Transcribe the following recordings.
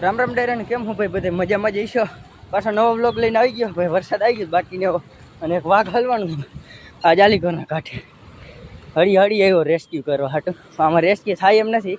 રામ રામ ડાયરા ને કેમ હું ભાઈ બધે મજામાં જઈશો પાછો નવો વ્લોગ લઈને આવી ગયો ભાઈ વરસાદ આવી ગયો બાકીને અને એક વાઘ હલવાનું આ જાલીકોના કાંઠે હળી હળી આવ્યો રેસ્ક્યુ કરવા હાટું આમાં રેસ્ક્યુ થાય એમ નથી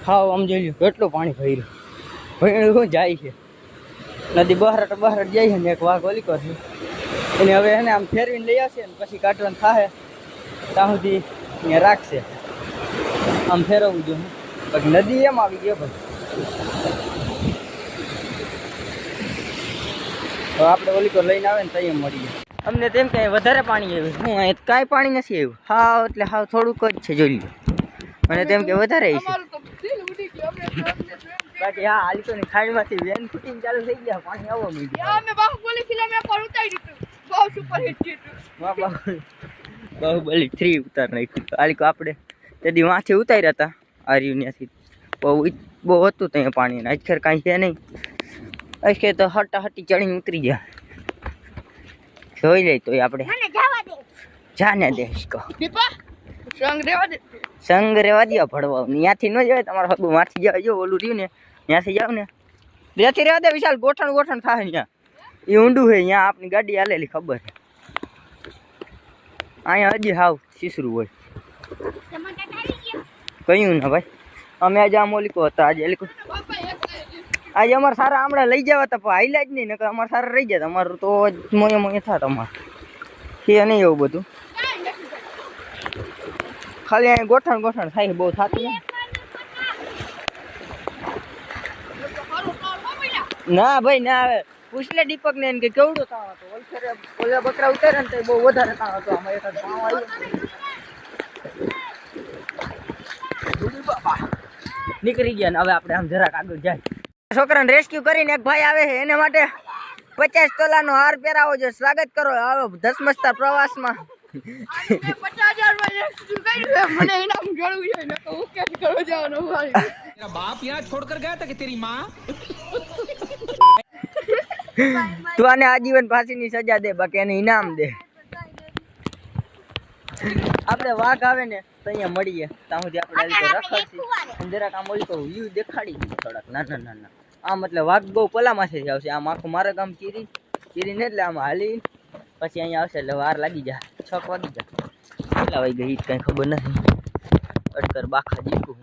હાવ આમ જોઈ લ્યો કેટલું પાણી ભર્યું ભણ્યું શું જાય છે નદી બહારટ જાય છે ને એક વાઘ ઓલી કરશે એને હવે એને આમ ફેરવીને લઈ આવશે ને પછી કાઢવાનું થાય ત્યાં સુધી અહીંયા રાખશે આમ ફેરવવું જોઈએ પછી નદી એમ આવી ગયો ભાઈ હવે આપણે ઓલી કોર લઈને આવે ને ત્યાં મળીએ અમને તેમ કે વધારે પાણી આવ્યું હું અહીં કાંઈ પાણી નથી આવ્યું હાવ એટલે હાવ થોડુંક જ છે જોઈ લો અને તેમ કે વધારે છે બાકી હા હાલી તો ખાડીમાંથી વેન ફૂટીને ચાલુ થઈ ગયા પાણી આવવા માંડ્યું બાહુબલી 3 ઉતાર નાખ્યું હાલી આપણે તેથી વાંચે ઉતાર્યા હતા આર્યુ ત્યાંથી બહુ હતું ત્યાં પાણી આજખેર કાંઈ છે નહીં અચકે તો હટાહટી ચડીને ઉતરી ગયા જોઈ લઈ તો આપણે જાને દે સંગ રેવા દે ભડવા ત્યાંથી ન જવાય તમારે હગું માથી જાવ જો ઓલું રહ્યું ને ત્યાંથી જાવ ને ત્યાંથી રહેવા દે વિશાલ ગોઠણ થાય ત્યાં એ ઊંડું છે ત્યાં આપણી ગાડી હાલેલી ખબર છે અહીંયા હજી હાવ શીસરું હોય કયું ને ભાઈ અમે આજે આમ ઓલીકો હતા આજે અમારે સારા હમણાં લઈ જવા હતા પણ હાઈલા જ નહીં ને અમારે સારા રહી જાય અમારું તો મોએ થાત અમારે છે નહીં એવું બધું ખાલી અહીંયા ગોઠણ થાય બહુ થતું ના ભાઈ ના આવે પૂછલે દીપક ને કે કેવડો તાવ હતો ઓલા બકરા ઉતારે ને તો બહુ વધારે તાવ હતો આમાં એક ભાવ આવ્યો નીકળી ગયા ને હવે આપણે આમ જરાક આગળ જાય છોકરાને રેસ્ક્યુ કરીને એક ભાઈ આવે છે એને માટે 50 તોલાનો હાર પહેરાવો જો સ્વાગત કરો આવો ધસમસતા પ્રવાસમાં 50,000 માં રેસ્ક્યુ કર્યું મને ઇનામ જોડવું જોઈએ ને તો હું કેમ કરવા જવાનો ભાઈ तेरा बाप यहाँ छोड़कर गया था कि तेरी माँ તું આને આજીવન ફાંસીની સજા દે બાકી એને ઇનામ દે આપણે વાઘ આવે ને તો અહીંયા મળીએ ત્યાં સુધી આપણે રખડશી જરાક આમ ઓલી તો વ્યૂ દેખાડી દીધું થોડાક નાના આમ એટલે વાઘ બહુ પલામાંથી જ આવશે આમ આખું મારે ગામ ચીરીને એટલે આમ હાલી પછી અહીંયા આવશે એટલે વાર લાગી જાય 6 વાગી જાય કેટલા વાગી ગઈ કઈ ખબર નથી અડકર બાખા જીકું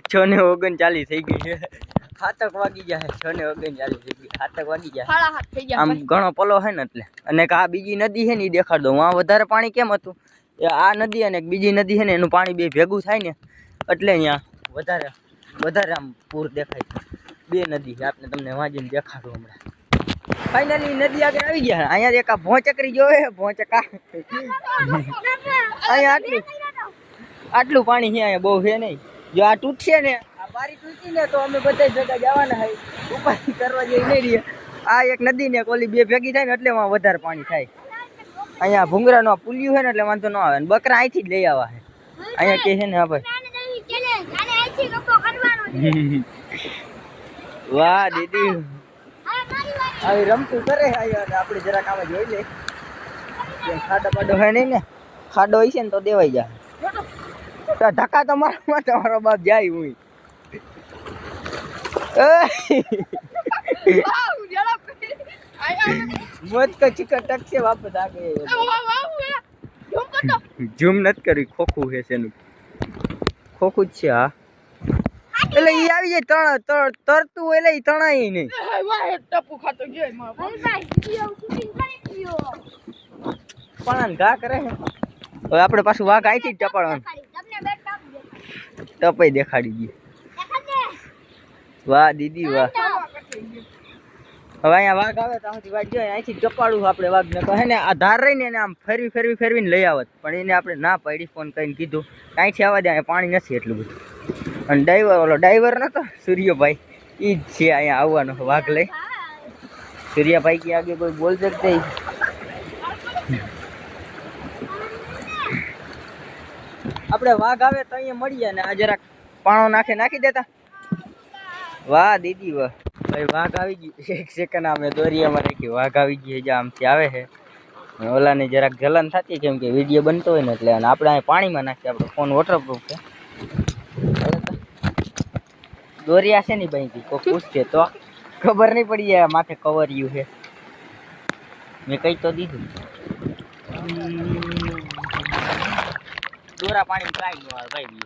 6:39 થઈ ગઈ છે 7 વાગી જાય 6:39 થઈ ગઈ 7 વાગી જાય આમ ઘણો પલો છે ને એટલે અને આ બીજી નદી છે ને એ દેખાડ દઉં આ વધારે પાણી કેમ હતું આ નદી અને બીજી નદી છે ને એનું પાણી બે ભેગું થાય ને એટલે અહીંયા વધારે આમ પૂર દેખાય બે નદી આપણે તમને વાંચીને દેખાડું હમણાં ફાઇનલી નદી આગળ આવી ગયા અહીંયા એક આ ભોંચકરી જોવે ભોંચકા અહીંયા આટલું પાણી છે અહીંયા બહુ છે નહીં જો આ તૂટશે ને આ બારી તૂટી ને તો અમે બધા ભેગા જવાના હોય ઉપાય કરવા જઈ નહીં રહીએ આ એક નદી ને ઓલી બે ભેગી થાય ને એટલે એમાં વધારે પાણી થાય અહીંયા ભૂંગરાનો પુલિયું છે ને એટલે વાંધો ન આવે ને બકરા અહીંથી જ લઈ આવવા છે અહીંયા કે છે ને હા ભાઈ વાહ દીદી આવી રમતું કરે આપણે જરાક આમાં જોઈ લે ખાડો પાડો હોય નહીં ને ખાડો હોય છે ને તો દેવાઈ જાય ધક્કા તો મારા તમારો બાપ જાય હું મત કા ચિકન ટકશે વાપસ આગે ઝૂમ નથી કરી ખોખું છે એનું ખોખું જ છે હા એટલે ઈ આવી જાય તરતું એટલે ઈ તણાય નહીં ટપુ ખાતો ગયો પણ ઘા કરે હવે આપણે પાછું વાઘ આઈથી જ ટપાડવાનું ટપાઈ દેખાડી દઈએ વાહ દીદી વાહ હવે અહીંયા વાઘ આવે તો અહીંથી વાઘ જોઈએ અહીંથી ટપાડું આપણે વાઘને કહે ને આ ધાર રહીને એને આમ ફેરવીને લઈ આવત પણ એને આપણે ના પાડી ફોન કરીને કીધું અહીંથી આવવા દે અહીંયા પાણી નથી એટલું બધું અને ડાઈવર નતો સૂર્યભાઈ એ જ છે અહીંયા આવવાનો વાઘ લઈ સૂર્યભાઈ કે આગે કોઈ બોલ શકતે આપણે વાઘ આવે તો અહીંયા મળીએ ને આ જરાક પાણો નાખી દેતા વાહ દીદી વાહ ભાઈ વાઘ આવી ગઈ 1 સેકન્ડ અમે દોરીયામાં રાખી વાઘ આવી ગઈ જે આમથી આવે છે ઓલાને જરાક જલન થતી કેમ કે વિડીયો બનતો હોય ને એટલે અને આપણે અહીં પાણીમાં નાખીએ આપણો ફોન વોટરપ્રૂફ છે દોરિયા છે નહીં ભાઈ કોઈ પૂછશે તો ખબર નહીં પડી જાય માથે કવરિયું છે મેં કઈ તો દીધું દોરા પાણી કાઈ ન આવે ભાઈ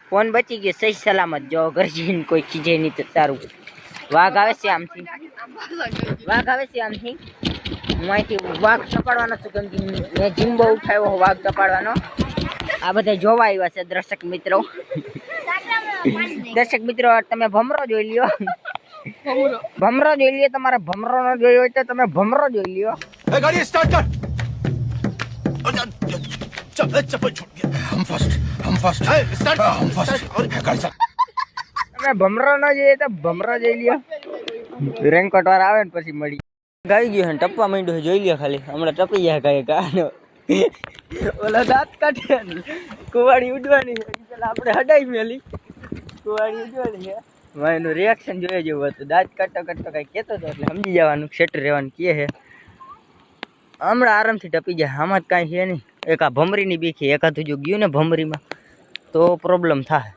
ફોન બચી ગયો સહી સલામત જો ઘર જઈને કોઈ ખીજે નહીં તો સારું વાઘ આવે છે આમથી હું અહીંથી વાઘ ચપાડવાનો છું કેમ કે મેં જીમ્બો ઉઠાવ્યો વાઘ ચપાડવાનો આ બધા જોવા આવ્યા છે દર્શક મિત્રો તમે ભમરો જોઈ લ્યો તમારે ભમરો ન જોયો હોય તો તમે ભમરો જોઈ લ્યો गाड़ी स्टार्ट कर चप्पल छूट गया हम फर्स्ट स्टार्ट हम फर्स्ट गाड़ी તમે ભમરો ન જોઈએ તો ભમરો જોઈ લ્યો રેનકોટ વાળા આવે ને પછી મળી ગાઈ ગયો ને ટપવા માંડ્યો જોઈ લ્યો ખાલી હમણાં ટપી જાય કાંઈ ગાનો ઓલા દાંત કાઢે કુવાડી ઉડવાની પેલા આપણે હડાઈ મેલી કુવાડી ઉડવાની છે એનું રિએક્શન જોઈએ જેવું હતું દાંત કાઢતો કાંઈ કહેતો હતો એટલે સમજી જવાનું સેટ રહેવાનું કહે છે હમણાં આરામથી ટપી જાય આમાં જ કાંઈ છે નહીં એક આ ભમરીની બીક છે એકાદું જો ગયું ને ભમરીમાં તો પ્રોબ્લેમ થાય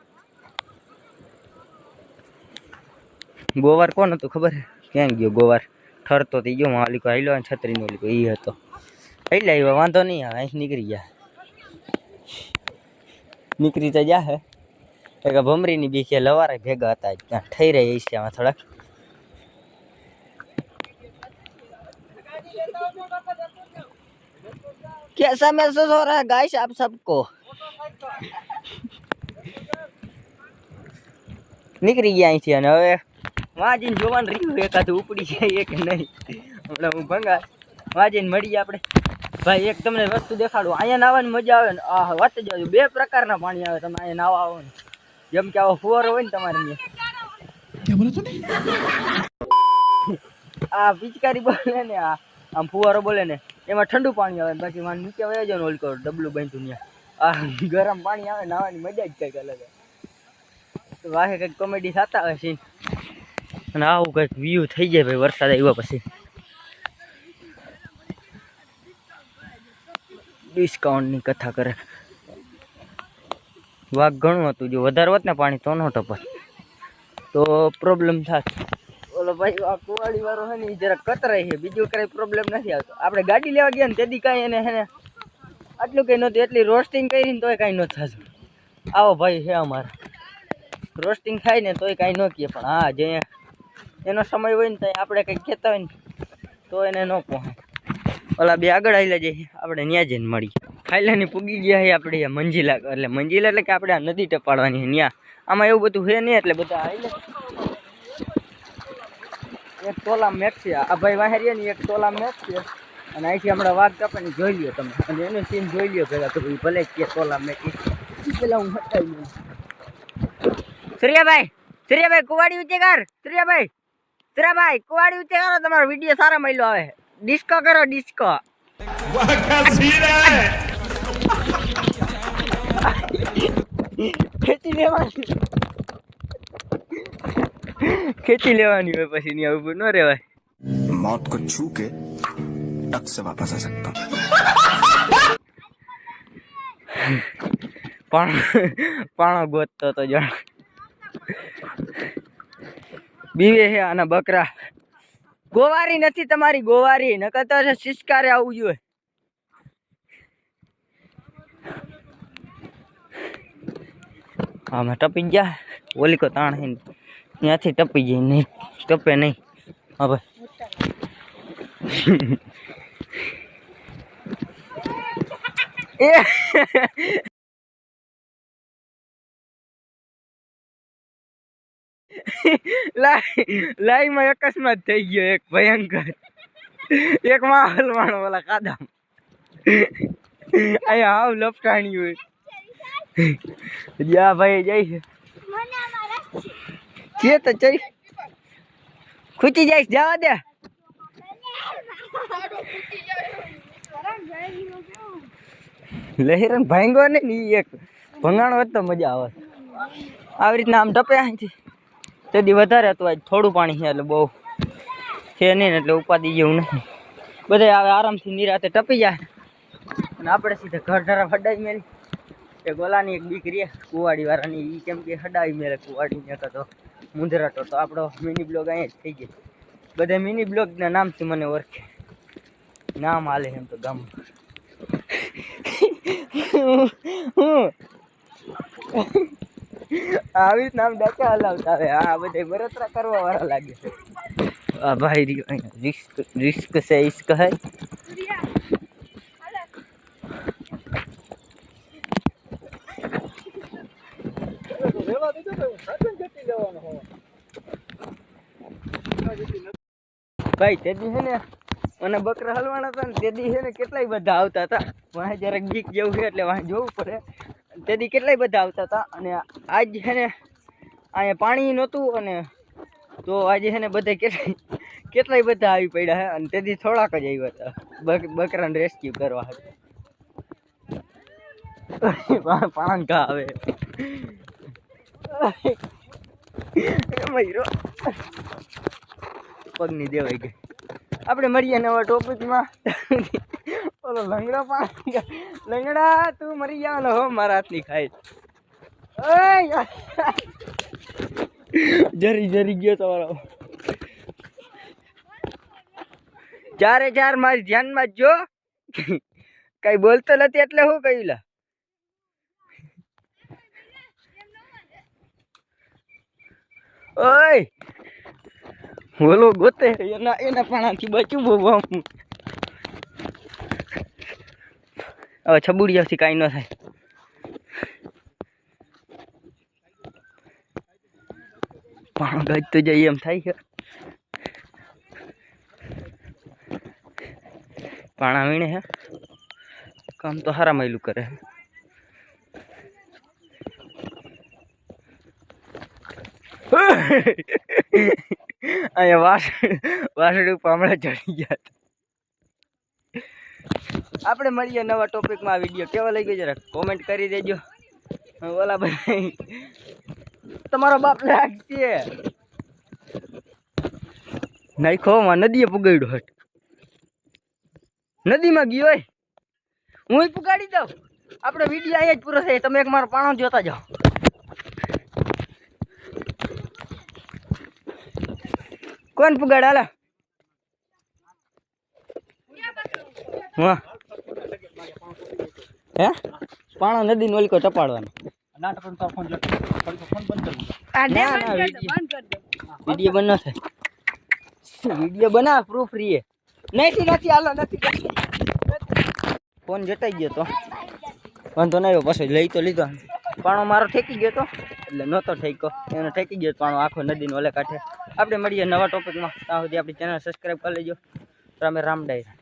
ગોવાર કોણ હતું ખબર છે ક્યાં ગયો ગોવાર ઠરતો થઈ ગયો માલિકો હાલ્યો અને છત્રીનો લીકો એ હતો એટલે આવ્યો વાંધો નહીં આવે અહીં નીકળી ગયા નીકળી તો જા હે એક ભમરીની બીક લવારે ભેગા હતા ત્યાં ઠઈ રહી છે આમાં થોડાક कैसा महसूस हो रहा है गाइस आप सबको નીકળી ગયા અહીંથી અને હવે વાં જઈને જોવાનું રહ્યું એકાદું ઉપડી જાય કે નહીં હમણાં હું ભંગા વાં જઈને મળીએ આપણે ભાઈ એક તમને વસ્તુ દેખાડું અહીંયા નાવાની મજા આવે ને આ વાત જ બે પ્રકારના પાણી આવે તમે અહીંયા નાવા આવો ને જેમ કે આવો ફુવારો હોય ને તમારે આ પિચકારી બોલે ને આ આમ ફુવારો બોલે ને એમાં ઠંડુ પાણી આવે બાકી મારે નીચે વયા જાવ ને ઓલ કરો ડબલું બાંધ્યું ત્યાં આ ગરમ પાણી આવે નાવાની મજા જ કંઈક અલગ તો વાહે કંઈક કોમેડી થતા હોય છે અને આવું કંઈક વ્યૂ થઈ જાય ભાઈ વરસાદ આવ્યા પછી ડિસ્કાઉન્ટની કથા કરે વાઘ ઘણું હતું જો વધારે હોત ને પાણી તો ન ટપત તો પ્રોબ્લેમ થાત ઓલો ભાઈ આ કુવાડી વાળો છે ને એ જરા કતરાય છે બીજું કઈ પ્રોબ્લેમ નથી આવતો આપણે ગાડી લેવા ગયા ને તેથી કાંઈ એને હે ને આટલું કંઈ નહોતું એટલી રોસ્ટિંગ કરી ને તોય કાંઈ ન થતું આવો ભાઈ છે અમારા રોસ્ટિંગ થાય ને તોય કાંઈ ન કહે પણ હા જે એનો સમય હોય ને ત્યાં આપણે કંઈક કહેતા હોય ને તો એને ન પહોંચે ઓલા બે આગળ આવેલા જઈએ આપણે ત્યાં જઈને મળીએ ફાઇલાની પૂગી ગયા છે આપણે મંજિલા એટલે મંજિલા એટલે કે આપણે આ નદી ટપાડવાની ત્યાં આમાં એવું બધું છે નહીં એટલે બધા આવેલે એક તોલા મેક છે આ ભાઈ વાહેરીએ ને એક તોલા મેક છે અને અહીંથી હમણાં વાઘ કાપીને જોઈ લ્યો તમે અને એનું સીન જોઈ લ્યો પેલા તો ભલે કે તોલા મેક પેલા હું હટાવી લઉં સૂર્યાભાઈ કુવાડી ઊંચે કર સૂર્યાભાઈ કુવાડી ઊંચે કરો તમારો વિડીયો સારા મળ્યો આવે ડિસ્કો કરો ડિસ્કો ખેંચી લેવાની હોય પછી ની ઉપર ન રહેવાય मौत को छू के टक से वापस आ सकता પાણો ગોતતો તો જાણ બીવે છે આના બકરા ગોવારી નથી તમારી ગોવારી નકર તો શિષ્કારે આવવું જોઈએ આમાં ટપી ગયા ઓલીકો તાણ હે ત્યાંથી ટપી જાય નહીં ટપે નહીં હા ભાઈ લાઈ માં અકસ્માત થઈ ગયો એક ભયંકર એક માં હલવાણો ઓલા કાદા અહીંયા હાવ લપટાણી હોય જા ભાઈ જાય છે તો ચઈ ખૂચી જઈશ જવા દે લહેરન ભાંગો ને એક ભંગાણો હોત તો મજા આવે આવી રીતના આમ ટપે અહીંથી તેથી વધારે હતું આજ થોડું પાણી છે એટલે બહુ છે નહીં એટલે ઉપાધિ જેવું નથી બધા આવે આરામથી નિરાતે ટપી જાય અને આપણે સીધા ઘર ધારા હડાવી મેલી. એક ઓલાની એક દીકરી કુવાડી વાળાની એ કેમ કે હડાવી મેલે કુવાડી ને તો મુંદરાટો. તો આપણો મિની બ્લોગ અહીંયા જ થઈ ગયો. બધા મિની બ્લોગના નામથી મને ઓળખે, નામ હાલે એમ તો ગામ. આવી નામ ડાકા હલાવતા હવે. આ બધા બળતરા કરવા વાળા લાગે છે. આ ભાઈ રિસ્ક છે ઇશ્ક હે. ભાઈ તેદી છે ને મને બકરા હલવાના હતા ને તેદી છે ને કેટલાય બધા આવતા હતા. વાંહે જરાક બીક જેવું છે એટલે વાંહે જોવું પડે. તેદી કેટલાય બધા આવતા હતા અને આજ છે ને અહીંયા પાણી નહોતું અને તો આજે છે ને બધે કેટલાય બધા આવી પડ્યા છે અને તેદી થોડાક જ આવ્યા હતા બકરાને રેસ્ક્યુ કરવા હતા. પાણ ઘા આવે પગની દેવાઈ ગઈ. આપણે મળીએ નવા ટોપિકમાં. ઓલો લંગડા પાણી લંગડા તું મરી જવાનો હો મારા હાથની ખાઈ. જરી ગયો તમારો. ચારે ચાર મારી ધ્યાનમાં જ જો. કઈ બોલતો નથી એટલે હું કહ્યું લા. ઓય બોલો ગોતે એના પાણાથી બચું બહુ. હવે છબુડિયાથી કાંઈ ન થાય. પાણો ગાજ તો જાય એમ થાય છે. પાણા વીણે હે કામ તો હારા માયલું કરે. અહીંયા વાસણ ઉપર હમણાં ચડી ગયા. આપણે મળીએ નવા ટોપિકમાં. આ વિડીયો કેવો લાગ્યો જરા કોમેન્ટ કરી દેજો. ઓલા ભાઈ તમારો બાપ લાગશે નાખો માં નદીએ પુગાડ્યો હટ. નદીમાં ગયો હોય હું પુગાડી દઉં. આપણે વિડીયો અહીંયા જ પૂરો થાય. તમે એક મારો પાણો જોતા જાઓ. કોણ પુગાડ હાલા? હા હે પાણો નદી નો ઓલિકો ટપાડવાનો. વિડીયો બન ન થાય. વિડીયો બના પ્રૂફ રીએ નથી હાલો નથી. ફોન જટાઈ ગયો તો વાંધો ના આવ્યો. પછી લઈ તો લીધો. પાણો મારો ઠેકી ગયો તો એટલે નહોતો ઠેક્યો. એનો ઠેકી ગયો પાણો આખો નદીનો ઓલે કાંઠે. આપણે મળીએ નવા ટોપિકમાં. ત્યાં સુધી આપણી ચેનલ સબસ્ક્રાઈબ કરી લેજો. રામે રામ ડાયરા.